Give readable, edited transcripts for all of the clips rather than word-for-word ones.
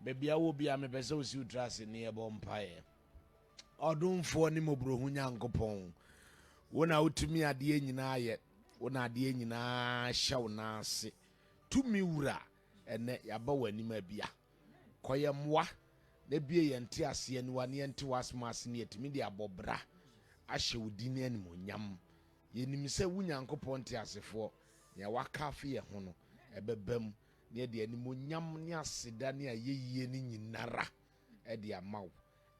Baby, I will be a person who dress in near Bompire. Or don't for any more brohunya copon. When out to me at the end yet, when I the end shall not say. To me, ura, and net yabow any may be. Koya moi, the be and tears and 1 year to us mass near to me, dear Bobra. I shall dinner any more yam. Ye nim say wunyan kopon tiase for ya waka fe ye ho no ebebam ne de animu nyam ne aseda ne ayeye ni nyinara e de amaw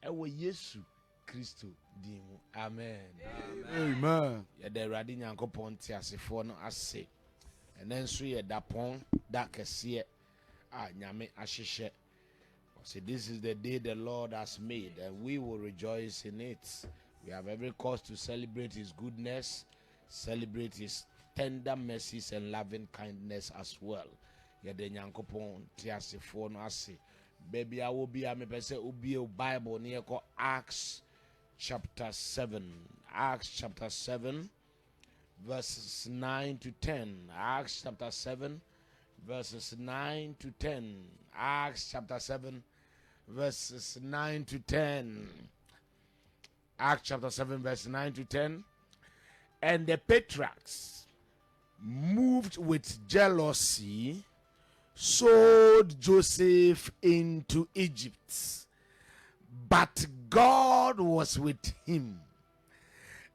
ewo Yesu Kristo dimu amen amen ye de rade nyankopon tiase for no ase enen so ye dapon da kese a nyame ahyehye. So this is the day the Lord has made and we will rejoice in it. We have every cause to celebrate his goodness, celebrate his tender mercies and loving kindness as well. Yede nyankopon tiasefo no ase. Baby, I will be a me pese ubi o Bible near ko Acts chapter 7. Acts chapter 7 verses 9 to 10. Acts chapter 7 verses 9 to 10. Acts chapter 7 verses 9 to 10. Acts chapter 7 verse 9 to 10. And the patriarchs, moved with jealousy, sold Joseph into Egypt. But God was with him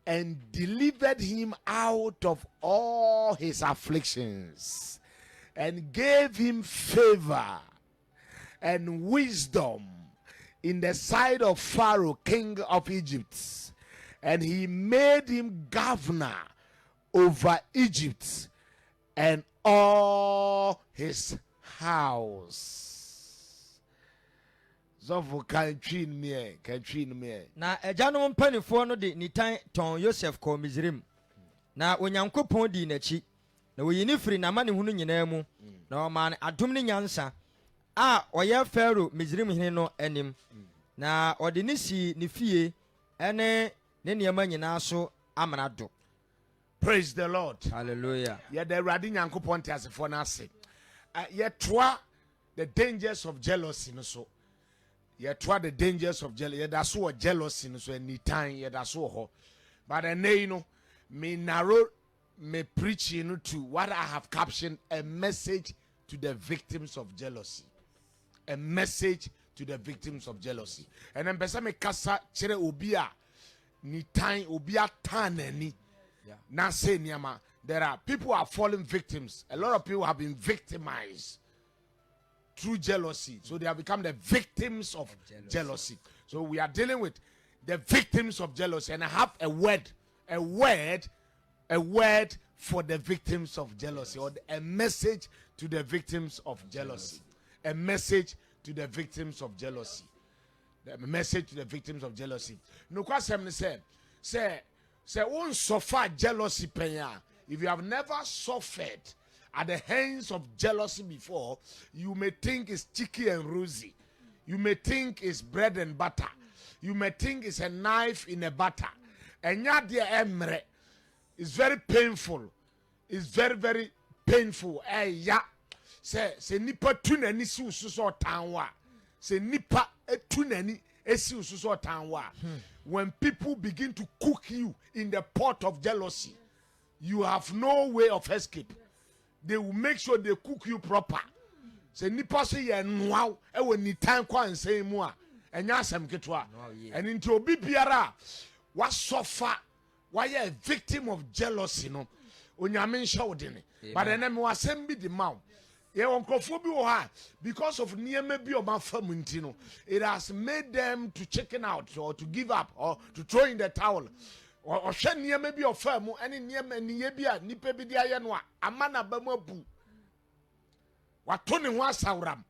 and delivered him out of all his afflictions and gave him favor and wisdom in the sight of Pharaoh, king of Egypt. And he made him governor over Egypt and all his house. So for country me. Na ejano mpanifo no de nitan ton Joseph ko Misrim. Na onyankopon di nachi. Na woyini firi na mane hunu nyina mu. Na o man adom ne nyansa. A oye Pharaoh Misrim hene no anim. Na ode ne si ne fie ene ne niema nyina so amrado. Praise the Lord. Hallelujah. Yeah, the radi nyankopon tiasefo na ase. Yeah, twa the dangers of jealousy no so. Yeah, twa the dangers of jealousy. Yeah, that's what jealousy no so anytime. Yeah, that's what. But then you know, me narrow me preaching to what I have captioned a message to the victims of jealousy. A message to the victims of jealousy. And then pesa me kasa chere obia ni time obia tanani. Now say Nyama, there are people who are falling victims. A lot of people have been victimized through jealousy. So they have become the victims of jealousy. So we are dealing with the victims of jealousy. And I have a word for the victims of jealousy, or a message to the victims of jealousy. A message to the victims of jealousy. The message to the victims of jealousy. No question say won't suffer jealousy penya. If you have never suffered at the hands of jealousy before, you may think it's chicky and rosy. You may think it's bread and butter. You may think it's a knife in a butter. And yet dear emre, it's very painful. It's very, very painful. Say nipa tunani si ususo tanwa. Say nipa tunani esi ususo tanwa. When people begin to cook you in the pot of jealousy, you have no way of escape. They will make sure they cook you proper. Say nipa say ye nwa e we ni tan kwa nsan mu a enya asem ketwa. And into obi biara wa suffer, why a victim of jealousy no. Onyame nhya wodene. But enemy wa asem bi di maw. Because of it has made them to chicken out or to give up or to throw in the towel. Or maybe of firm any near Niebia, Nipebidia, Amana Bamobu. What Tony was Sauram.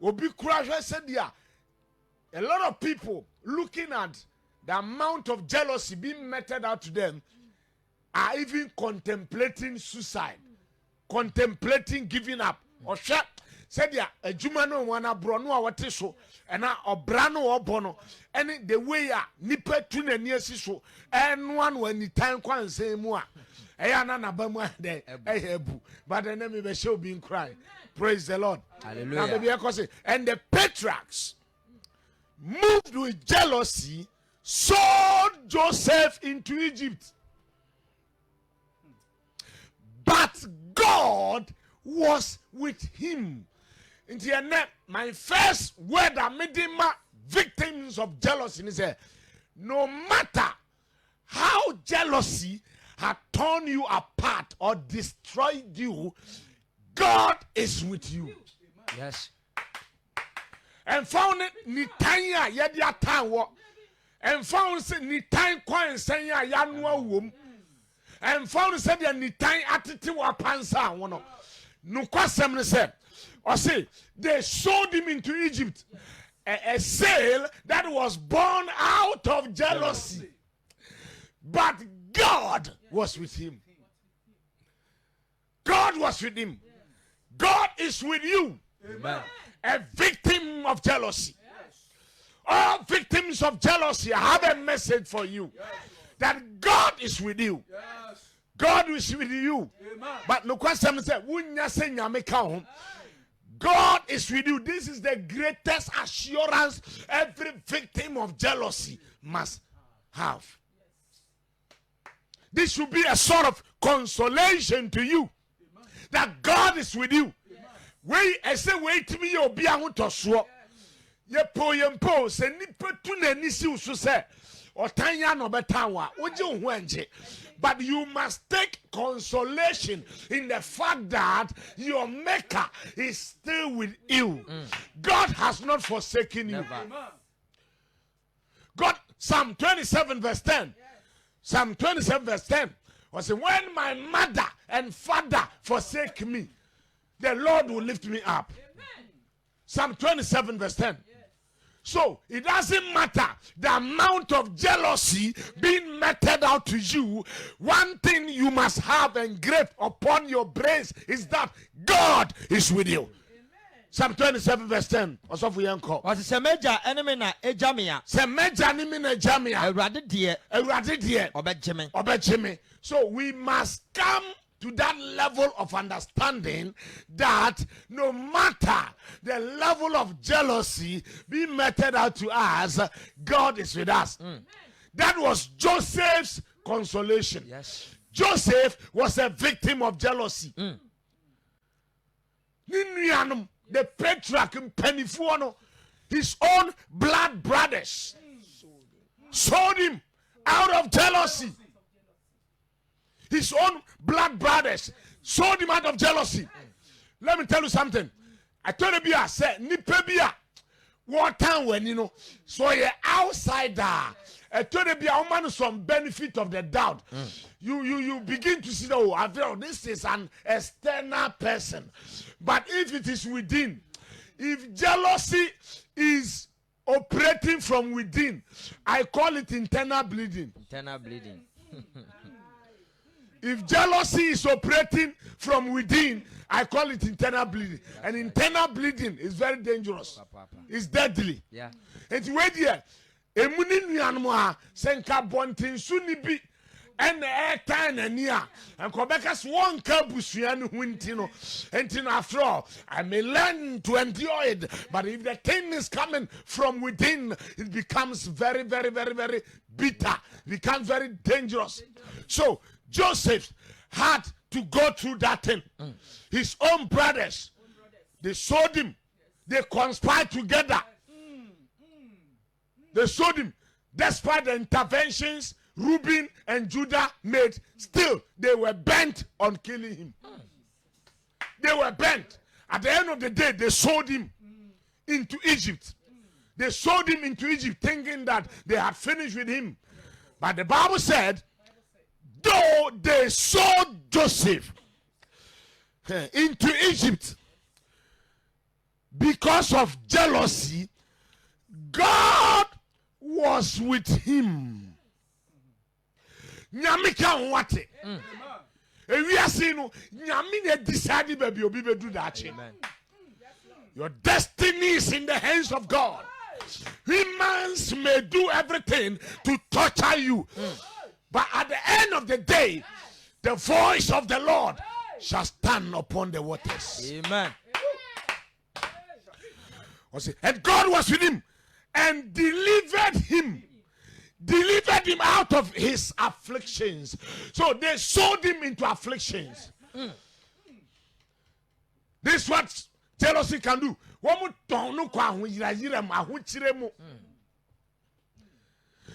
Obi Crusher said, yeah, a lot of people looking at the amount of jealousy being meted out to them are even contemplating suicide. Contemplating giving up or shut said ya a jumano wana brono awate so and a obrano obono and the way ya nipa tuna near so and one when the time kwan say mua ayana na bamu de ebu but the name be show being crying Praise the Lord. Hallelujah. Now, maybe I can say, and the patriarchs, moved with jealousy, sold Joseph into Egypt. But God was with him. My first word I made him victims of jealousy is no matter how jealousy had torn you apart or destroyed you, God is with you. Yes. And found it nitanya yadia tawo. And found it nitan kwan senya yanwa wom. And found said the nitan atiti wa pansa wono. No kwasem ne said. Or say they sold him into Egypt. A sale that was born out of jealousy. But God was with him. God was with him. God is with you. Amen. A victim of jealousy. All victims of jealousy, I have a message for you. That God is with you. God is with you. But no question is that God is with you. This is the greatest assurance every victim of jealousy must have. This should be a sort of consolation to you that God is with you. Wait, I say, wait to me, you'll be able to swap. Ye po, say, nipa to ne nisi usu say, or tanya no betawa, uju wenje. But you must take consolation in the fact that your maker is still with you. God has not forsaken you. Never. God, Psalm 27 verse 10. Psalm 27 verse 10 was when my mother and father forsake me, the Lord will lift me up. Amen. Psalm 27 verse 10. Yes. So it doesn't matter the amount of jealousy being meted out to you. One thing you must have engraved upon your brains is that God is with you. Psalm 27 verse 10. Also for Yanko. Was a semeja enemy na ejamia. Semeja enemy na ejamia. Erade die. Erade die. Obejeme. Obejeme. So we must come to that level of understanding that no matter the level of jealousy being meted out to us, God is with us. That was Joseph's consolation. Yes. Joseph was a victim of jealousy. The patriarch in Penifuano, his own blood brothers, sold him out of jealousy. His own blood brothers sold him out of jealousy. Let me tell you something. I told you, I said, Nipebia, what time when you know, so you're outsider. I told you, a woman some benefit of the doubt. You begin to see, oh, I feel this is an external person. But if it is within, if jealousy is operating from within, I call it internal bleeding. Internal bleeding. If jealousy is operating from within, I call it internal bleeding. And internal bleeding is very dangerous. It's deadly. Yeah. And wait here, emuni nuanmoa senka bontin sunibi and airtime and near and Quebec's one cabusian wintino. And after all, I may learn to endure it. But if the thing is coming from within, it becomes very, very, very, very bitter. It becomes very dangerous. So Joseph had to go through that thing. His own brothers, they sold him. They conspired together. They sold him. Despite the interventions Reuben and Judah made, still they were bent on killing him. They were bent. At the end of the day, they sold him into Egypt. They sold him into Egypt thinking that they had finished with him. But the Bible said, though they sold Joseph into Egypt because of jealousy, God was with him. Nyamika nwate. Ewiase no nyame na decide baby obi be do that. Your destiny is in the hands of God. Humans may do everything to torture you. But at the end of the day, the voice of the Lord shall stand upon the waters. Amen. And God was with him and delivered him out of his afflictions. So they sold him into afflictions. This is what jealousy can do.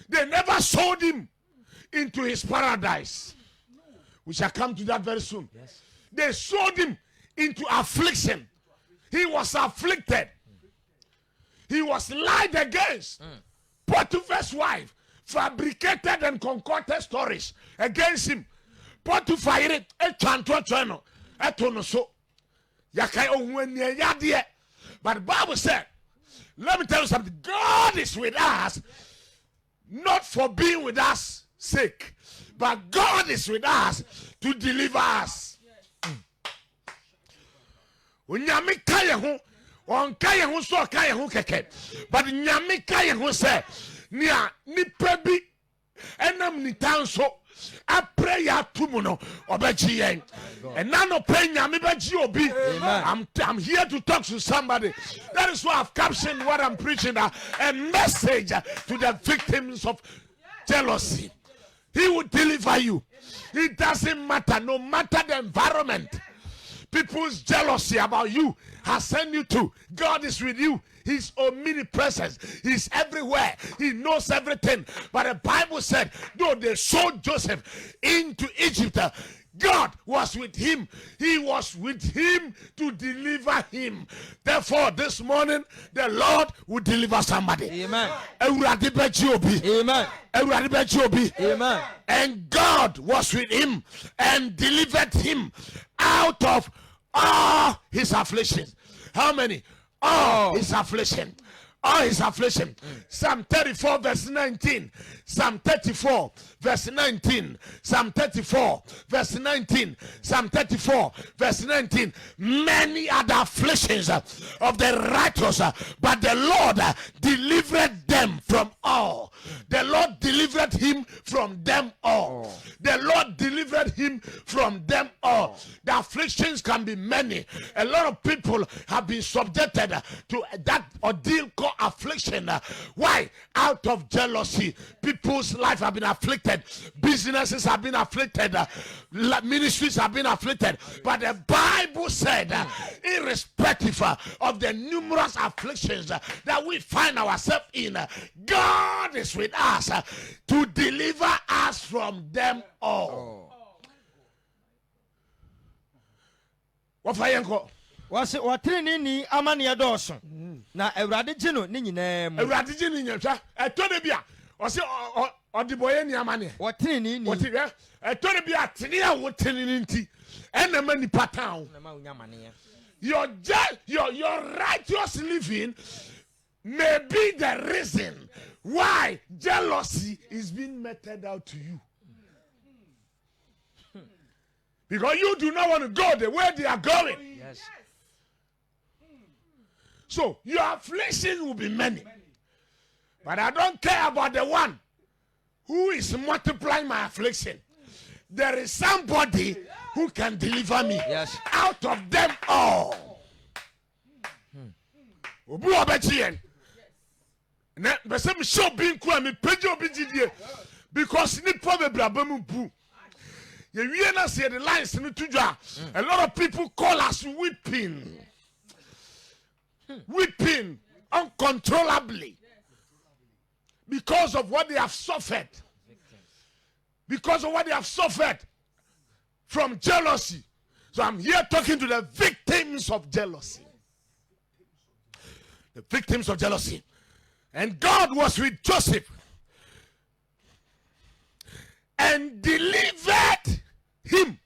They never sold him into his paradise. We shall come to that very soon. Yes. They sold him into affliction. He was afflicted. He was lied against. Potiphar's wife fabricated and concocted stories against him. Potiphar it chanto etono yakai onwenie yade. But the Bible said, let me tell you something. God is with us, not for being with us sake, but God is with us to deliver us. Unyami kaya hu, on kaya hu so kaya hu keke, but nyami kaya hu se nia ni pebi enam ni tanso a prayer tumuno obeji yen, and none of pain nyami beji obi. I'm here to talk to somebody. That is why I've captioned what I'm preaching, a message to the victims of jealousy. He will deliver you. It doesn't matter, no matter the environment. People's jealousy about you has sent you to. God is with you. He's omnipresent. He's everywhere. He knows everything. But the Bible said, though they sold Joseph into Egypt, God was with him. He was with him to deliver him. Therefore, this morning, the Lord will deliver somebody. Amen. Amen. Amen. And God was with him and delivered him out of all his afflictions. How many? All his affliction. All his affliction. Psalm 34 verse 19. Psalm 34 verse 19. Psalm 34 verse 19. Psalm 34 verse 19. Many are the afflictions of the righteous, but the Lord delivered them from all. The Lord delivered him from them all. The Lord delivered him from them all. The afflictions can be many. A lot of people have been subjected to that ordeal called affliction. Why? Out of jealousy. People's life have been afflicted. Businesses have been afflicted. Ministries have been afflicted. But the Bible said, irrespective of the numerous afflictions that we find ourselves in, God is with us to deliver us from them all. Wase watene ni amane edoso na Awurade gye no ne nyinaa mu. Awurade gye ne nyinaa. Etone bia wase odiboye ni amane. Watene ni Wote etone bia tene a wotene ni nti enema ni patan. na ma unyamane. Your righteous living may be the reason why jealousy is being meted out to you. Because you do not want to go the way they are going. Yes. So your affliction will be many. But I don't care about the one who is multiplying my affliction. There is somebody who can deliver me out of them all. Because the lines a lot of people call us weeping. Weeping uncontrollably because of what they have suffered. Because of what they have suffered from jealousy. So I'm here talking to the victims of jealousy. The victims of jealousy. And God was with Joseph and delivered him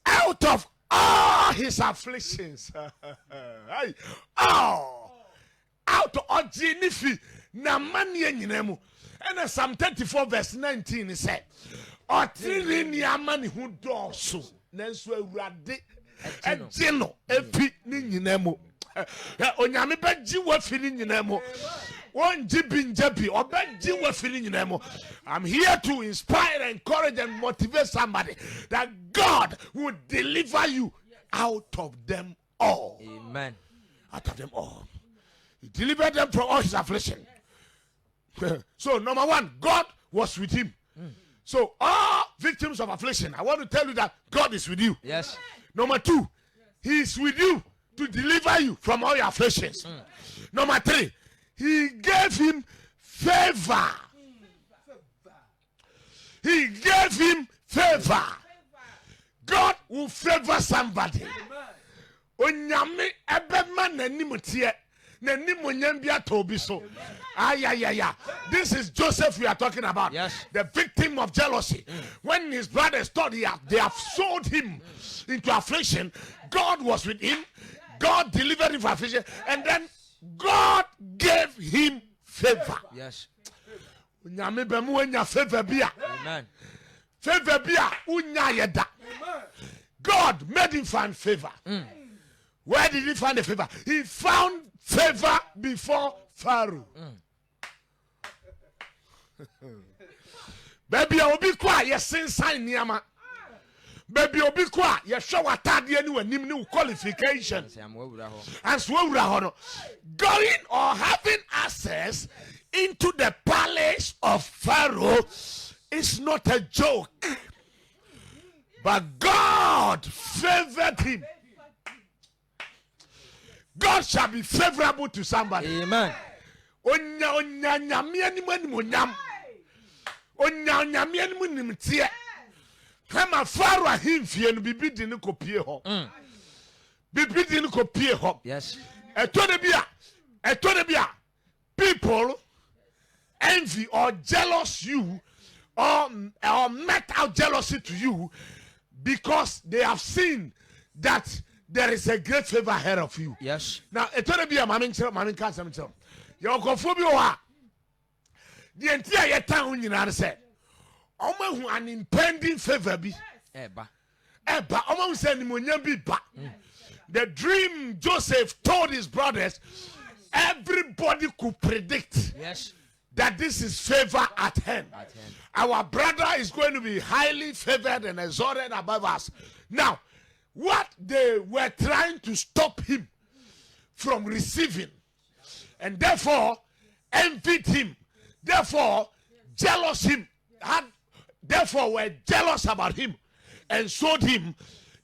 out of all his afflictions. Out of Jenifi Namania Ninemu. And Psalm 34 verse 19 is said, Otrini Amani who does so. Nensu Rade and Geno Epi Ninemu. Onyame beji wa fili nyinamo. One jibin jabi or beji wa fili nyinamo. I'm here to inspire, encourage, and motivate somebody that God will deliver you out of them all. Amen. Out of them all. He delivered them from all his affliction. So number one, God was with him. So all victims of affliction, I want to tell you that God is with you. Yes. Number two, he is with you to deliver you from all your afflictions. Number three, he gave him favor. He gave him favor. God will favor somebody. Onyame ebema nanimutie nanimonyambia tobiso. This is Joseph we are talking about. Yes. The victim of jealousy. When his brothers thought they have sold him into affliction, God was with him. God delivered him from affliction, and then God gave him favor. Yes. Onyame bemu enya favor bia. Amen. Favor bia unya yeda. God made him find favor. Where did he find the favor? He found favor before Pharaoh. Baby, obi kwa ye sensan niama. Baby, obi kwa ye hwe watade ani wanim ni qualification. And so going or having access into the palace of Pharaoh is not a joke. But God favored him. God shall be favorable to somebody. Amen. Onya nyame animu animonyam. Onya nyame animu nimtie. Kama Pharaoh ahimfie no bibi di ne kopie ho. Bibi di ne kopie ho. Yes. Etone bia. People envy or jealous you or met out jealousy to you because they have seen that there is a great favor ahead of you. Yes. Now, etone bia mamin ka samcho. Your kofobia wa. The entire yetan ho nyina say omahu an impending favor bi. Eba Omahu say nimonyam bi ba. The dream Joseph told his brothers, everybody could predict. Yes. That this is favor at hand. Our brother is going to be highly favored and exalted above us. Now, what they were trying to stop him from receiving, and therefore envied him, therefore jealous him, therefore were jealous about him and sold him.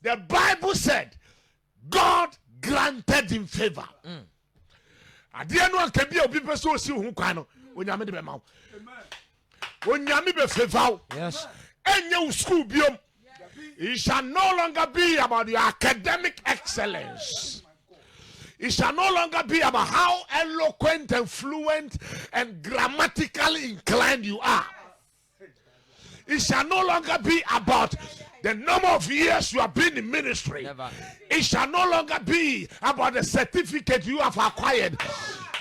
The Bible said God granted him favor. Adiano can be a people so see who can onyame de be ma. Onyame be favor. Yes. And your school biom. It shall no longer be about your academic excellence. It shall no longer be about how eloquent and fluent and grammatically inclined you are. It shall no longer be about the number of years you have been in ministry. Never. It shall no longer be about the certificate you have acquired.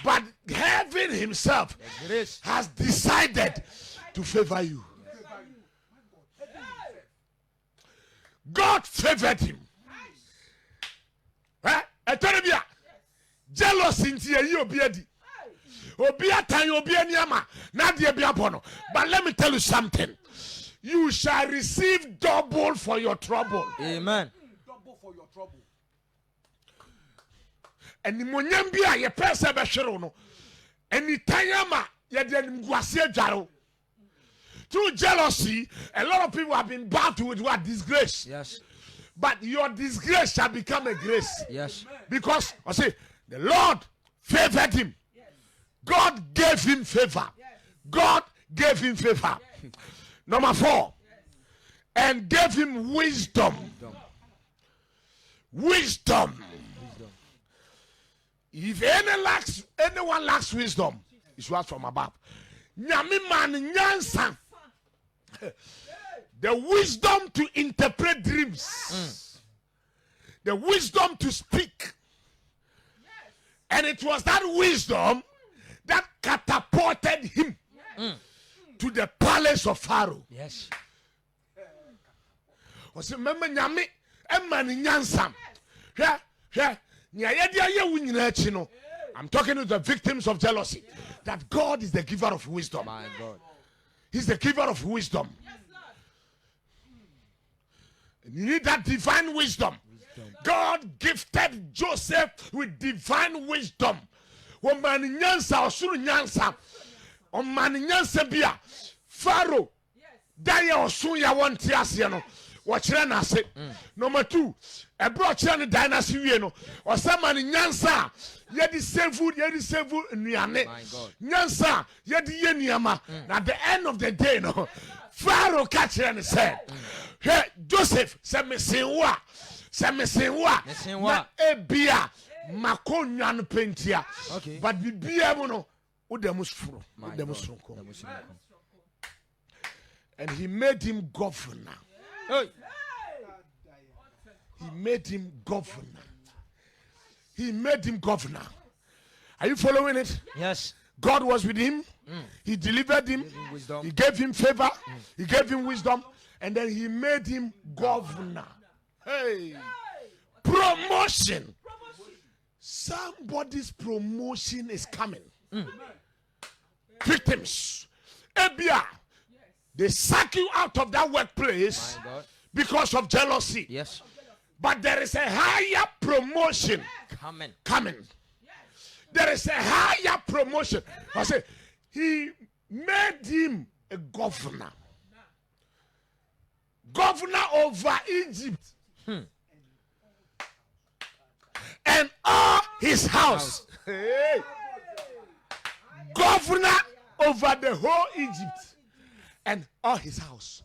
But heaven himself has decided to favor you. God favored him. Jealousy into you obiadi. Obiatan obianiama. Nadia biapono. But let me tell you something. You shall receive double for your trouble. Amen. Double for your trouble. And the monyambia ye pesa beshero no. And the tayama ye de ngwase jaro. Through jealousy, a lot of people have been battled with what disgrace. Yes. But your disgrace shall become a grace. Yes. Because I say the Lord favored him. God gave him favor. God gave him favor. Number 4, and gave him wisdom. Wisdom. If anyone lacks wisdom, it's what from above. Nyame man nyansa. The wisdom to interpret dreams. The wisdom to speak. And it was that wisdom that catapulted him to the palace of Pharaoh. Yes. Remember nyame emma ni nyansam. I'm talking to the victims of jealousy. That God is the giver of wisdom. My God. He's the giver of wisdom. And you need that divine wisdom. God gifted Joseph with divine wisdom. woman nyansa osuru nyansa oman nyansa bia Pharaoh daya osun ya wonte ase no wo kire na ase. Number 2 ebro kire ne dynasty wie no osama ne nyansa yedi sevu nuane nyansa yedi ye nuama. At the end of the day no Pharaoh catch and said, hey, Joseph, say me sinwa na ebia makonwan pentia. But bibia mo no udemusfuro. And he made him governor. He made him governor. Are you following it? Yes. God was with him. He delivered him. He gave him favor. He gave him wisdom. And then he made him governor. Hey. Promotion. Somebody's promotion is coming. Victims. Ebia. They sack you out of that workplace because of jealousy. Yes. But there is a higher promotion coming. There is a higher promotion. I say, he made him a governor. Governor over Egypt. And all his house. Hey. Governor over the whole Egypt. And all his house.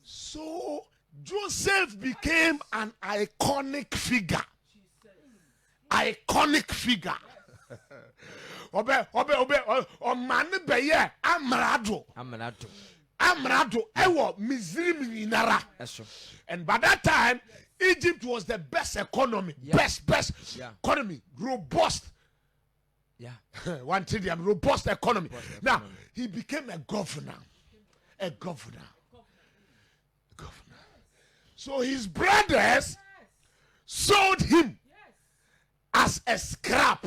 So Joseph became an iconic figure. Iconic figure. Obe omane beye amrado ewo Misrim inara. And by that time Egypt was the best economy. Best economy. Robust. One trillion robust economy. Now he became a governor. So his brothers sold him as a scrap.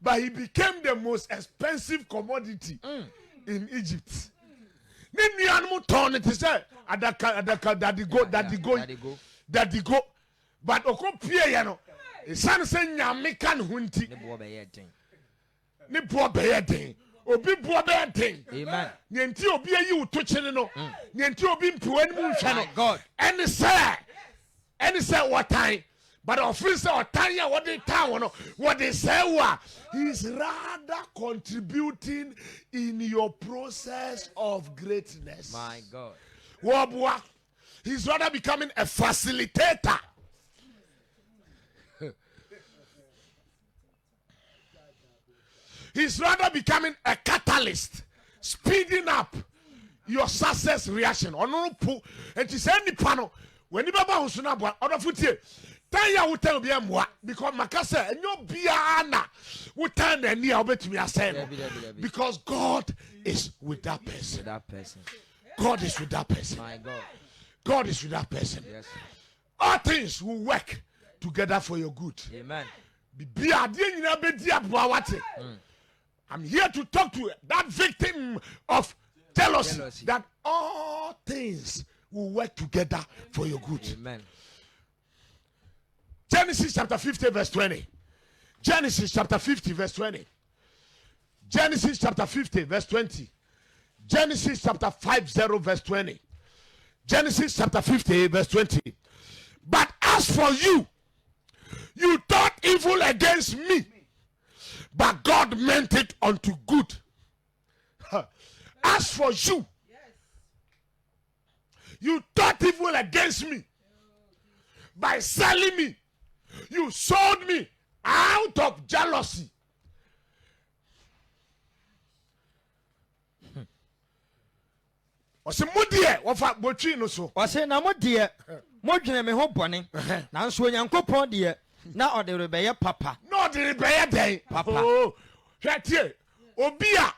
But he became the most expensive commodity in Egypt. Nini animal turn it is adaka daddy go. But okopie ya no. Esan se nyame kan hunti. Ne bo beye den. Obi bo beye den. Amen. Nyenti obi ayi uto chene no. Nyenti obi mpiwa ni mu nhwe no. God. Any say what time? But officer or Tanya, what they town, what they say, he's rather contributing in your process of greatness. My God. He's rather becoming a facilitator. He's rather becoming a catalyst, speeding up your success reaction. And you say, when you baba husuna other footie. Tanya will tell me because Makasa and your biana will turn the near to me as because God is with that person. God is with that person. My God. God is with that person. Yes. All things will work together for your good. Amen. I'm here to talk to that victim of jealousy. That all things will work together for your good. Amen. Genesis chapter 50 verse 20. Genesis chapter 50 verse 20. Genesis chapter 50 verse 20. Genesis chapter 50 verse 20. Genesis chapter 50 verse 20. But as for you, you thought evil against me, but God meant it unto good. As for you, you thought evil against me by selling me. You sold me out of jealousy. Ose modie wofa botwi no so. Ose na modie modwene me ho bone. Na nso Onyankopon de na ode rebeye papa. Na ode rebeye den. Papa. Oh, hwatie. Obi a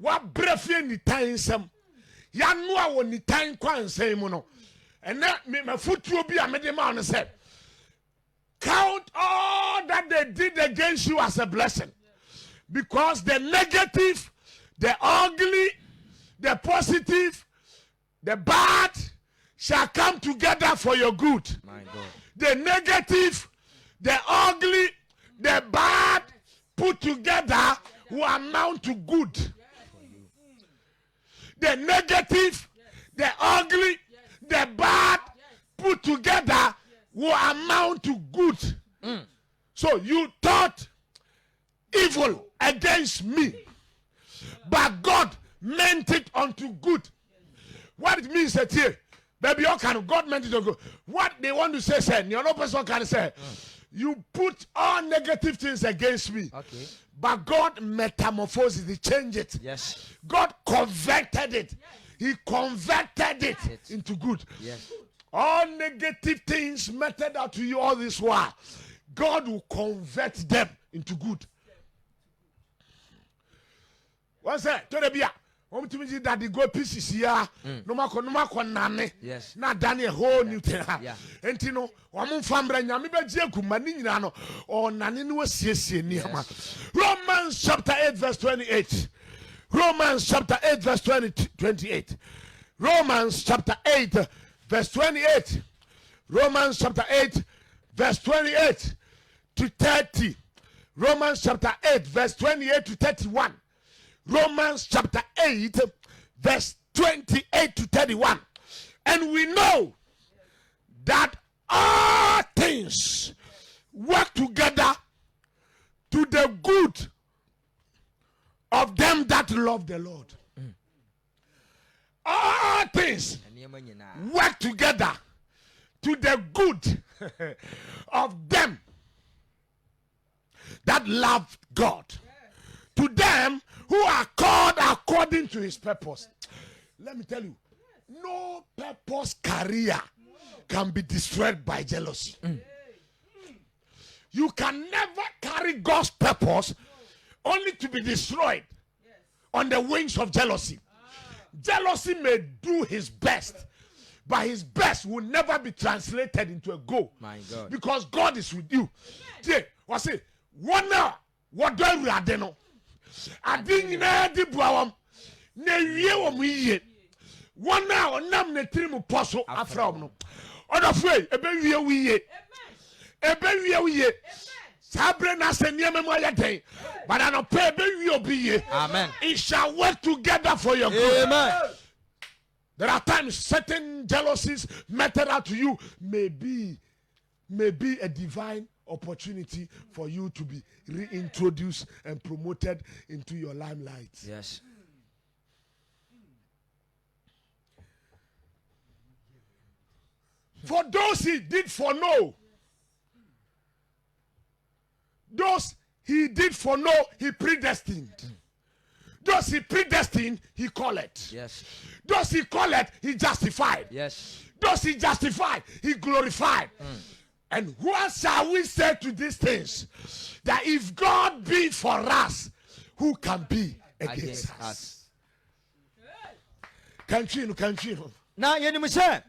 wa brafie ni tan nsam. Ya no a wo ni tan kwansam mu no. Ena me mafutuo bi a me de ma on say. Count all that they did against you as a blessing. Because the negative, the ugly, the positive, the bad shall come together for your good. My God. The negative, the ugly, the bad put together will amount to good. The negative, the ugly, the bad put together will amount to good. So you thought evil against me, but God meant it unto good. What it means that here, baby, God meant it unto good. What they want to say, your no person can say, you put all negative things against me. Okay. But God metamorphosed it, he changed it. Yes. God converted it. He converted it into good. Yes. All negative things meted out to you all this while, God will convert them into good. What's that? To the bia. To me that the go pieces here. No mako nane. Yes. Na Daniel whole new thing. Yeah. And you know, wamun fambre nyami be jeku mani nyina no. O nane no siesie ni ama. Romans chapter 8 verse 28. Romans chapter 8 verse 28. Romans chapter 8 verse 28. Romans chapter 8 verse 28 to 30. Romans chapter 8 verse 28 to 31. Romans chapter 8 verse 28 to 31. And we know that all things work together to the good of them that love the Lord. All things work together to the good of them that love God. To them who are called according to his purpose. Let me tell you, no purpose career can be destroyed by jealousy. You can never carry God's purpose only to be destroyed on the wings of jealousy. Jealousy may do his best, but his best will never be translated into a goal. My God. Because God is with you. What's it? 1 hour. What do I do? I didn't know the boom. Ne ye mu ye. 1 hour nam ne trimu poso afra no. Other way, ebe wie ye. Ebe wie ye. Sabre na se niam mo ayeten. But I no pay ebe wie obi ye. Amen. It shall work together for your good. Amen. There are times certain jealousies meted out to you may be a divine opportunity for you to be reintroduced and promoted into your limelight. Yes. For those he did foreknow, those he did foreknow, he predestined. Those he predestined, he called it. Yes. Those he called it, he justified. Yes. Those he justified, he glorified. And what shall we say to these things? That if God be for us, who can be against us? Continue. Na yenim se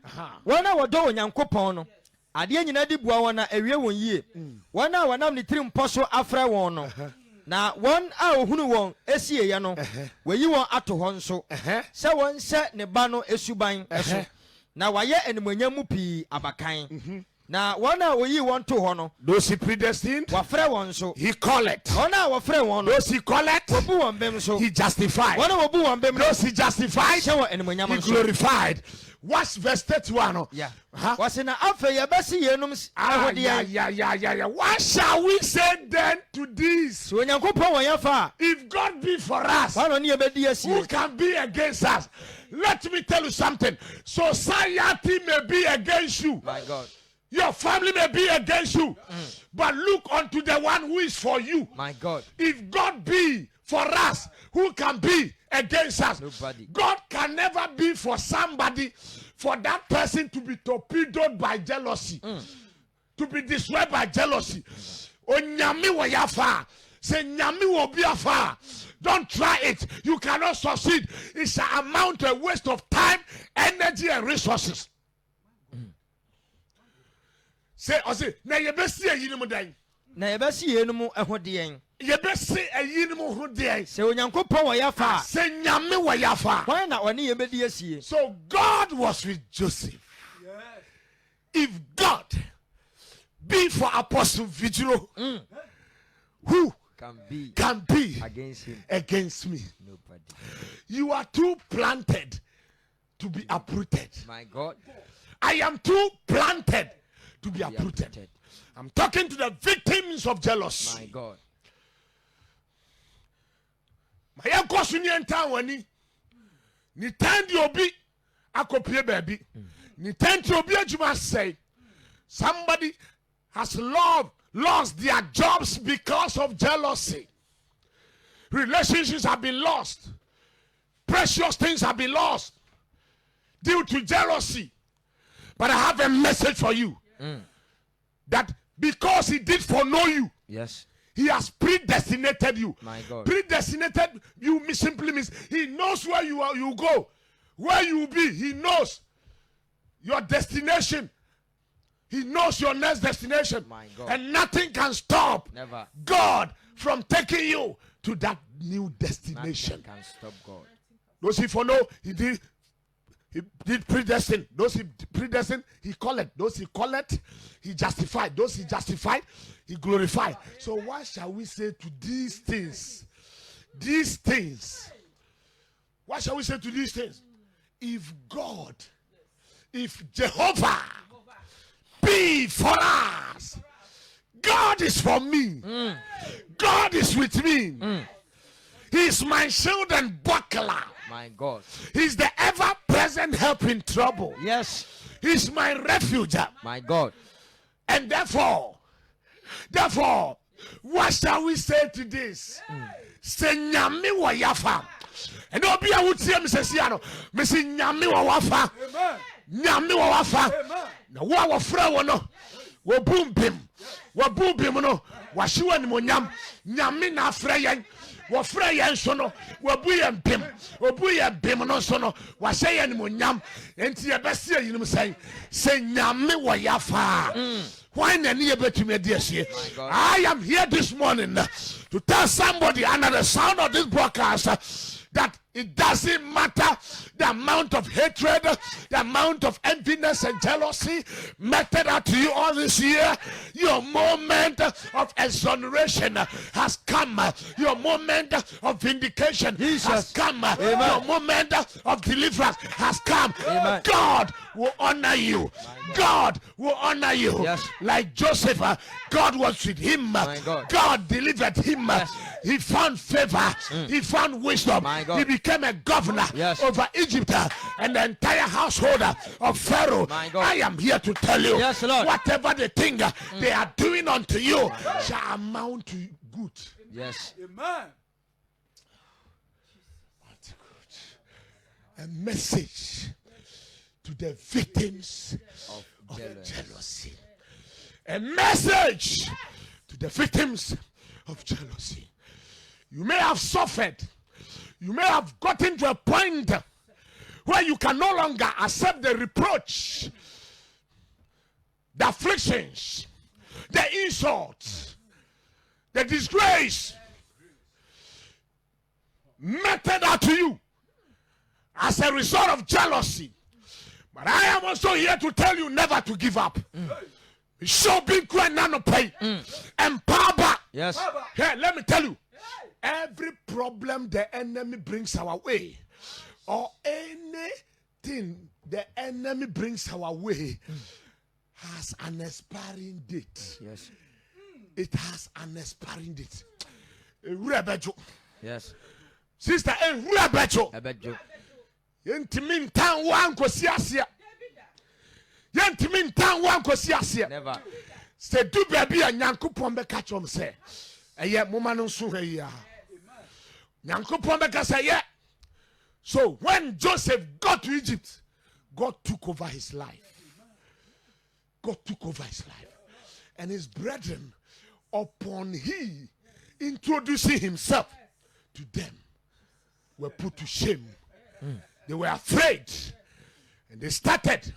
wona wodo onyankopon no ade nyina di bua wona awie won yie wona wonam ne tirim poso afra won no na won a ohunu won esie ye no wayi won ato ho nso se won se ne ba no esuban eso na waye animonyam mu pii abakan na wona oyi won to ho no those he predestined wafre won so he call it wona wafre won no those he call it wobu won bem so he justified wona wobu won bem those he justified she won animonyam he glorified. What's verse 31? Yeah. What's in afe ye besi yenum ahode yeah. What shall we say then to this? So onyankopon won yafa. If God be for us, who can be against us? Let me tell you something. Society may be against you. My God. Your family may be against you. But look unto the one who is for you. My God. If God be for us, who can be against us? Nobody. God can never be for somebody, for that person to be torpedoed by jealousy, to be destroyed by jealousy. Onyami wo yafa. Say nyami wo biafa. Don't try it. You cannot succeed. It's an amount, a waste of time, energy, and resources. Say, na yebesi ayinimu dan. Na yebesi yenumu ehodiyen. Yebesi ayinimu hodiyen. Se onyankopon wo yafa. Se nyame wo yafa. Why na oni yebedi asie? So God was with Joseph. Yes. If God be for Apostle Vidzro, who can be against me. Nobody. You are too planted to be uprooted. My God. I am too planted to be uprooted. I'm talking to the victims of jealousy. My God. My uncle Sunyan Tawani. Ni tandi obi akopie baby. Ni tandi obi ajuma say somebody has lost their jobs because of jealousy. Relationships have been lost. Precious things have been lost due to jealousy. But I have a message for you. That because he did foreknow you, yes, he has predestinated you. My God. Predestinated you simply means he knows where you are, you go, where you will be. He knows your destination. He knows your next destination. My God. And nothing can stop Never. God from taking you to that new destination. Nothing can stop God. Those he foreknow, he did predestine. Those he predestined, he called it. Those he called it, he justified. Those he justified, he glorified. So what shall we say to these things? These things. What shall we say to these things? If God, if Jehovah be for us, God is for me. God is with me. He is my shield and buckler. My God. He's the ever-present help in trouble. Yes. He's my refuge. My God. And therefore, what shall we say to this? Say nyame wa yafa. And obi a wutie me sesia no, me say nyame wa wafa. Nyame wa wafa. Na wo a wofra wo no, wo bumbim. Wo bumbim no, wa hyewa ni monyam. Nyame na afra yen. Wofra yen so no, wabu yen bim. Obu yen bim no so no, wa hye yen monyam. Enti ye bese yinim say nyame wa yafa. Why I am here this morning to tell somebody under the sound of this broadcast that it doesn't matter the amount of hatred, the amount of enviness and jealousy meted out to you all this year. Your moment of exoneration has come. Your moment of vindication has come. Amen. Your moment of deliverance has come. Amen. God will honor you. God will honor you. Yes. Like Joseph, God was with him. God delivered him. Yes. He found favor. He found wisdom. He became a governor over Egypt and the entire household of Pharaoh. I am here to tell you, whatever the thing they are doing unto you shall amount to good. Yes. Amen. A message to the victims of jealousy. A message to the victims of jealousy. You may have suffered. You may have gotten to a point where you can no longer accept the reproach, the afflictions, the insults, the disgrace meted out to you as a result of jealousy. But I am also here to tell you never to give up. Show big nano pay and power. Yes. Here, let me tell you. Every problem the enemy brings our way, or anything the enemy brings our way, has an expiring date. Yes. It has an expiring date. Yes. Sister, Yentimin town one kosiasia. Yentimin town one kosiasia. Never. Say do baby and yanku pombe catch on say. Eye mumanu suheya. Nyankopon beka say yeah. So when Joseph got to Egypt, God took over his life. God took over his life. And his brethren, upon he introducing himself to them, were put to shame. They were afraid. And they started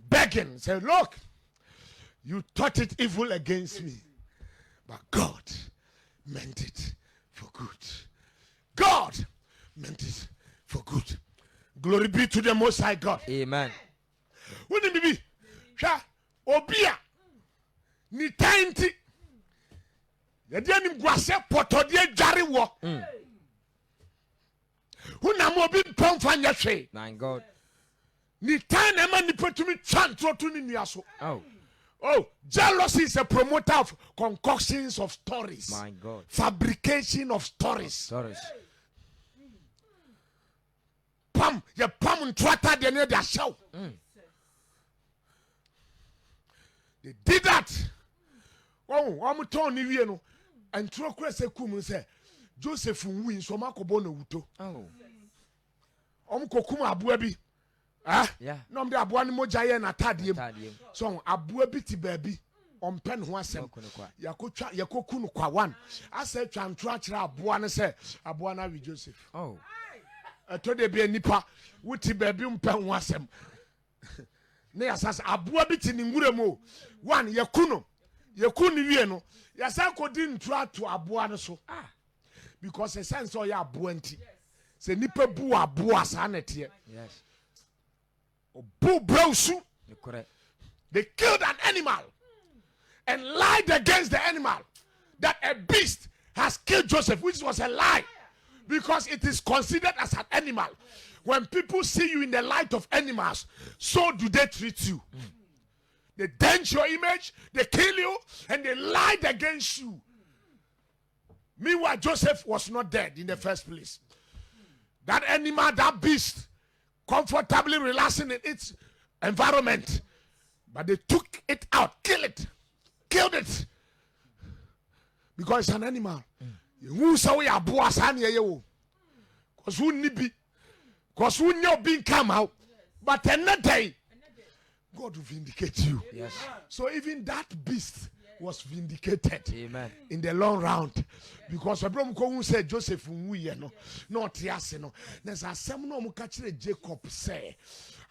begging. Said, look, you thought it evil against me. But God meant it for good. God meant it for good. Glory be to the Most High God. Amen. Wouldn't it be? Obia. Ni tainti. The denim guase potodie jari wo. Who na mo bi pomfanya hwe. My God. Ni time na man nipa tumi twantro to ni nua so. Oh, jealousy is a promoter of concoctions of stories. my God. Fabrication of stories. Stories. Pam, ye pam ntrata de ne da show. They did that. Oh, I'm turn ni wie no. And tro kura se kum say Joseph win so makobo na wuto. Oh. Kokum aboa bi. Ah? Yeah. No am de aboa no moja ye na tadiem. So aboa bi ti baabi. Ompen ho asem. Yakotwa yakoku no kwa one. Asa twa ntro a kire aboa no say aboa na wi Joseph. Oh. To de be nipa wuti baabi mpen ho asem. Ne yasasa aboa bi ti ni ngure mo. One yakunu ni wie no. Yasa kodi ntro ato aboa no so. Because the sense of ya aboa nti. Se nipa bu aboa sa na tie. Yes. Bu browsu. Correct. They killed an animal and lied against the animal that a beast has killed Joseph, which was a lie because it is considered as an animal. When people see you in the light of animals, so do they treat you. They dent your image, they kill you, and they lied against you. Meanwhile, Joseph was not dead in the first place. That animal, that beast, comfortably relaxing in its environment, but they took it out, killed it, because it's an animal. Who saw ya boss and ye? Because who need be? Because who know being come out? But another day, God will vindicate you. Yes. So even that beast was vindicated. Amen. In the long round, because Abraham who said Joseph no not yase no. There's a some no catch Jacob say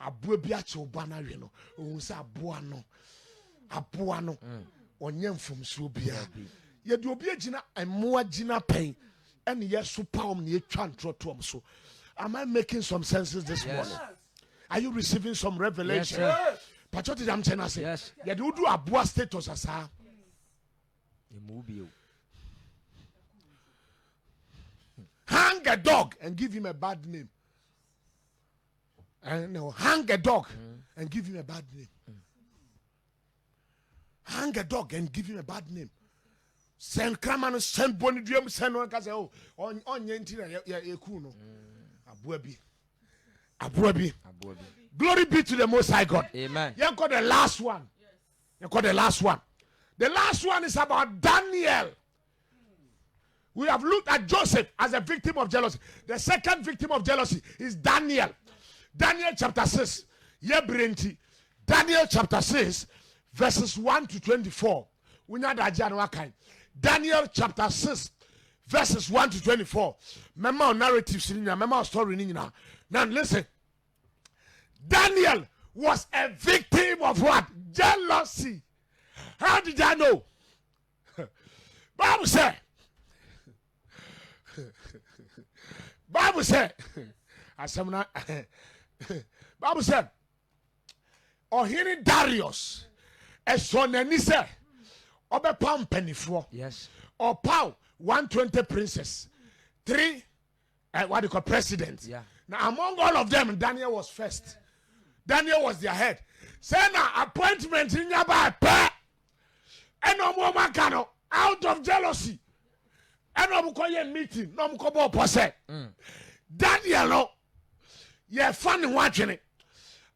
abue biache obana we no who say aboa no onyem from so bia ye de obi agina emoa gina pen and yes so palm ne twa ntro to so. Am I making some senses this morning? Are you receiving some revelation? Yes, Pachote jam chena say yes. ye do aboa status asa. Hang a dog and give him a bad name. And no, hang a dog and give him a bad name. Hang a dog and give him a bad name. Send Kraman, send Bonidium, send one case. Oh, on Yentina, Yakuno. Abuabi. Glory be to the Most High God. Amen. You got the last one. The last one is about Daniel. We have looked at Joseph as a victim of jealousy. The second victim of jealousy is Daniel. Daniel chapter 6. Daniel chapter 6, verses 1 to 24. Daniel chapter 6, verses 1 to 24. Remember narratives, remember story. Now listen. Daniel was a victim of what? Jealousy. How did I know? Bible said, Bible said, Ohini Darius, a son and Nisa, Obe Pam Pennyfo, yes, or Pow 120 princes, 3 what do you call presidents. Yeah. Now among all of them, Daniel was first. Daniel was their head. Say now appointment in your back. And no more makano out of jealousy. And no more meeting. No more posse. Daniel no. Ye funny watching it.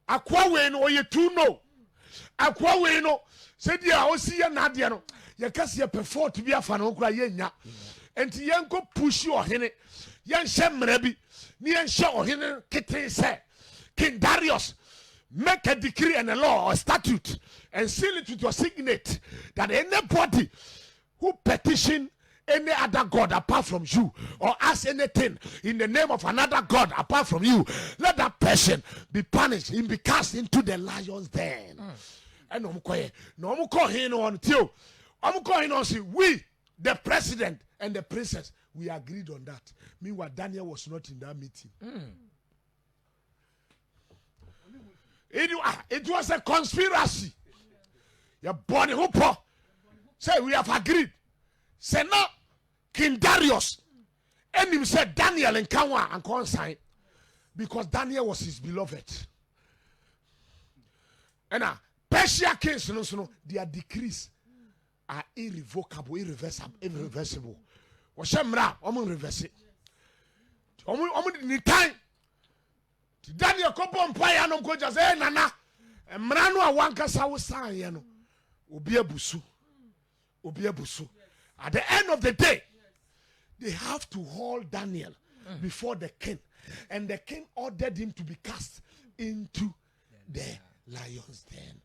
Akwa we no ye two no. Akwa we no. Said ya o see ya nadia no. Ye kasi ye prefer to be a fan okra ye nya. Enti yenko push you ohene. Yen shemrebi. Ni yen she ohene kete se. King Darius, make a decree and a law or statute and seal it with your signet that anybody who petition any other god apart from you or ask anything in the name of another god apart from you, let that person be punished and be cast into the lion's den. And no call him until we, the president and the princess, we agreed on that. Meanwhile, Daniel was not in that meeting. It was a conspiracy. Your body hooper say we have agreed. Say no, King Darius. And him said Daniel and Kawa and consign because Daniel was his beloved. And Persia kings, their decrees are irrevocable, irreversible. Washamra, reverse it. Ni time. Daniel Kopon Paya no go just nana. And Mrano Awanka Sawasan Yano. Obiabusu. At the end of the day, they have to hold Daniel before the king. And the king ordered him to be cast into the lion's den.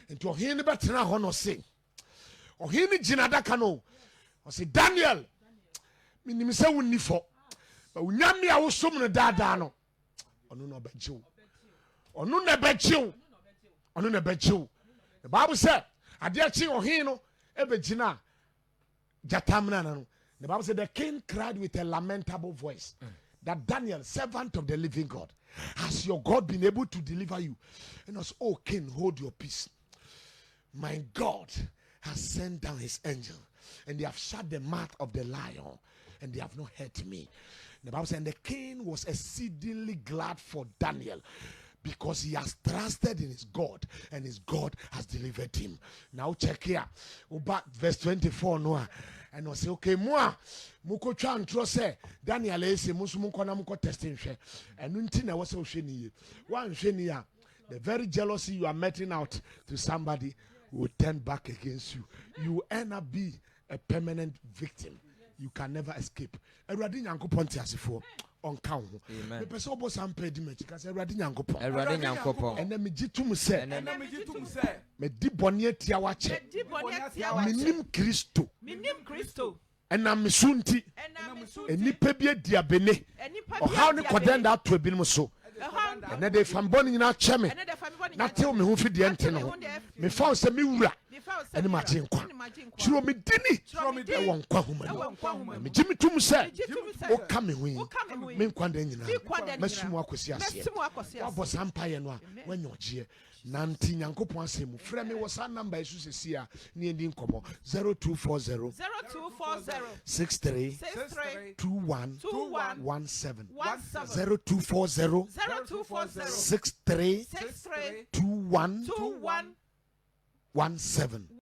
And to him, but now honor say, or him Jinadakano, or say, Daniel, Minimisa wouldn't for, but when Yami, I was summon a dadano. Or no bet you. Or no bet you. Or no bet you. The Bible said, I dare see or hino, Ebejina, Jatamna. The Bible said the king cried with a lamentable voice that Daniel, servant of the living God, has your God been able to deliver you? And was, oh king, hold your peace. My God has sent down his angel, and they have shut the mouth of the lion, and they have not hurt me. The Bible said, and the king was exceedingly glad for Daniel, because he has trusted in his God, and his God has delivered him. Now check here, back verse 24 Noah. And I say, okay, moi, muko chan trose Daniel ese musumunko na muko testing she. And until was so sheni. One shenia, the very jealousy you are meting out to somebody will turn back against you. You will end up be a permanent victim. You can never escape. Eradi nyankopon ti asefo on count. The person obo sampe di mechi ka say eradi nyankopon. And me gitum say. Me di boni atia wa che. Minim Kristo. And I'm Sunti. And nipa bi adi abene. Or how ne koden that to ebinim so. And then they fan born in our cheme. Not tell me who feed the antenna. Me found some mura. And imagine kwa. Chiro me dini. I want kwa human. Me Jimmy Tum said, oh, come away. Me kwande nyina. Mesumu akwesi ase. Wabo sampaye no when you're here. Nanti nyankopon asemu frɛ me wɔ number isu sesia ne edi nkomo 0240 63 21 17 0240 63 21 17